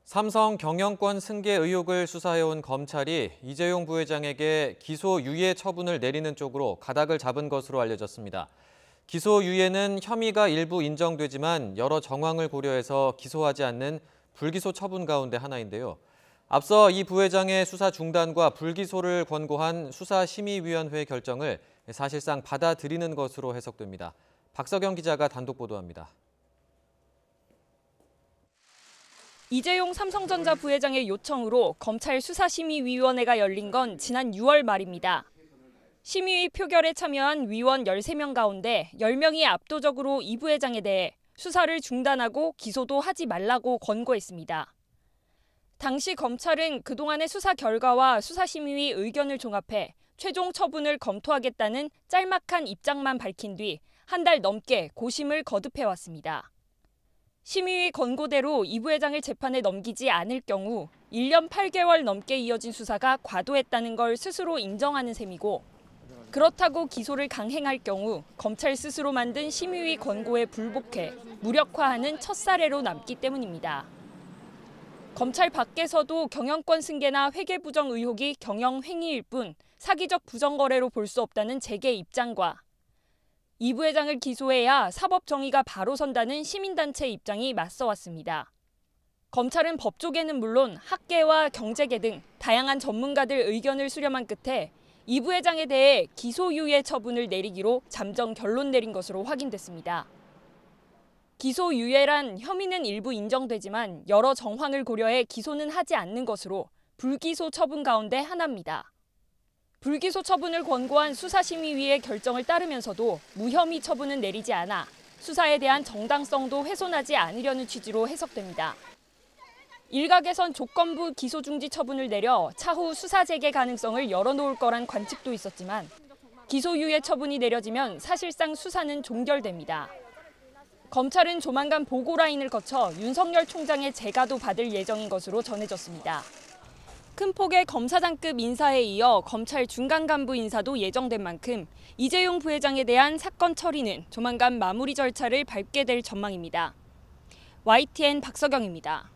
삼성 경영권 승계 의혹을 수사해온 검찰이 이재용 부회장에게 기소유예 처분을 내리는 쪽으로 가닥을 잡은 것으로 알려졌습니다. 기소유예는 혐의가 일부 인정되지만 여러 정황을 고려해서 기소하지 않는 불기소 처분 가운데 하나인데요. 앞서 이 부회장의 수사 중단과 불기소를 권고한 수사심의위원회 결정을 사실상 받아들이는 것으로 해석됩니다. 박석영 기자가 단독 보도합니다. 이재용 삼성전자 부회장의 요청으로 검찰 수사심의위원회가 열린 건 지난 6월 말입니다. 심의위 표결에 참여한 위원 13명 가운데 10명이 압도적으로 이 부회장에 대해 수사를 중단하고 기소도 하지 말라고 권고했습니다. 당시 검찰은 그동안의 수사 결과와 수사심의위 의견을 종합해 최종 처분을 검토하겠다는 짤막한 입장만 밝힌 뒤 한 달 넘게 고심을 거듭해왔습니다. 심의위 권고대로 이 부회장을 재판에 넘기지 않을 경우 1년 8개월 넘게 이어진 수사가 과도했다는 걸 스스로 인정하는 셈이고, 그렇다고 기소를 강행할 경우 검찰 스스로 만든 심의위 권고에 불복해 무력화하는 첫 사례로 남기 때문입니다. 검찰 밖에서도 경영권 승계나 회계 부정 의혹이 경영행위일 뿐 사기적 부정거래로 볼 수 없다는 재계 입장과 이 부회장을 기소해야 사법 정의가 바로 선다는 시민단체 입장이 맞서왔습니다. 검찰은 법조계는 물론 학계와 경제계 등 다양한 전문가들 의견을 수렴한 끝에 이 부회장에 대해 기소유예 처분을 내리기로 잠정 결론 내린 것으로 확인됐습니다. 기소유예란 혐의는 일부 인정되지만 여러 정황을 고려해 기소는 하지 않는 것으로 불기소 처분 가운데 하나입니다. 불기소 처분을 권고한 수사심의위의 결정을 따르면서도 무혐의 처분은 내리지 않아 수사에 대한 정당성도 훼손하지 않으려는 취지로 해석됩니다. 일각에선 조건부 기소 중지 처분을 내려 차후 수사 재개 가능성을 열어놓을 거란 관측도 있었지만 기소유예 처분이 내려지면 사실상 수사는 종결됩니다. 검찰은 조만간 보고라인을 거쳐 윤석열 총장의 재가도 받을 예정인 것으로 전해졌습니다. 큰 폭의 검사장급 인사에 이어 검찰 중간 간부 인사도 예정된 만큼 이재용 부회장에 대한 사건 처리는 조만간 마무리 절차를 밟게 될 전망입니다. YTN 박석영입니다.